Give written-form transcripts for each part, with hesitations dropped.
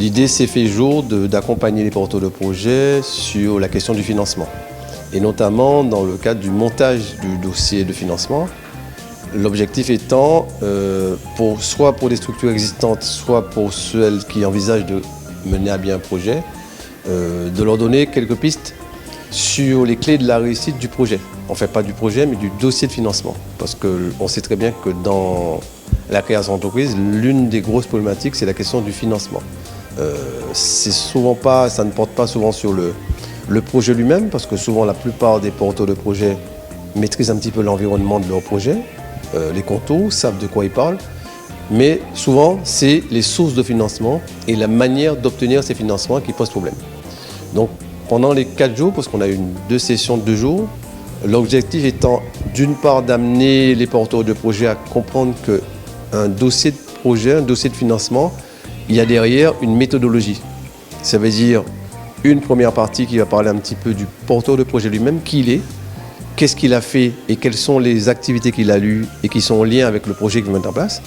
l'idée s'est fait jour d'accompagner les porteurs de projets sur la question du financement. Et notamment dans le cadre du montage du dossier de financement. L'objectif étant, soit pour des structures existantes, soit pour celles qui envisagent de mener à bien un projet, de leur donner quelques pistes sur les clés de la réussite du projet. Enfin, pas du projet, mais du dossier de financement. Parce qu'on sait très bien que dans la création d'entreprise, l'une des grosses problématiques, c'est la question du financement. Ça ne porte pas souvent sur le projet lui-même, parce que souvent la plupart des porteurs de projets maîtrisent un petit peu l'environnement de leur projet, les contours, savent de quoi ils parlent, mais souvent c'est les sources de financement et la manière d'obtenir ces financements qui posent problème. Donc pendant les 4 jours, parce qu'on a eu 2 sessions de 2 jours, l'objectif étant d'une part d'amener les porteurs de projets à comprendre qu'un dossier de projet, un dossier de financement, il y a derrière une méthodologie. Ça veut dire une première partie qui va parler un petit peu du porteur de projet lui-même, qui il est, qu'est-ce qu'il a fait et quelles sont les activités qu'il a lues et qui sont en lien avec le projet qu'il va mettre en place.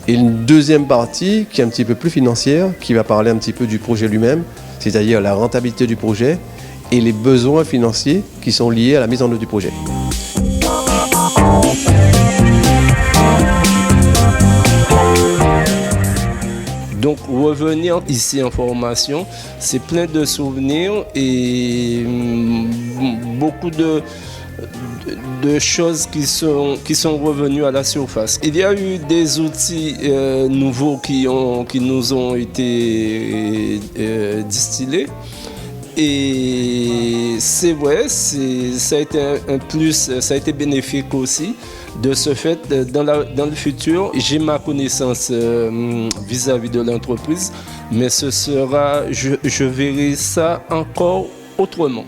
Et une deuxième partie qui est un petit peu plus financière, qui va parler un petit peu du projet lui-même, c'est-à-dire la rentabilité du projet et les besoins financiers qui sont liés à la mise en œuvre du projet. Donc revenir ici en formation, c'est plein de souvenirs et beaucoup de choses qui sont revenues à la surface. Il y a eu des outils nouveaux qui nous ont été distillés. Et c'est vrai, ça a été un plus, ça a été bénéfique aussi. De ce fait, dans le futur, j'ai ma connaissance vis-à-vis de l'entreprise, mais je verrai ça encore autrement.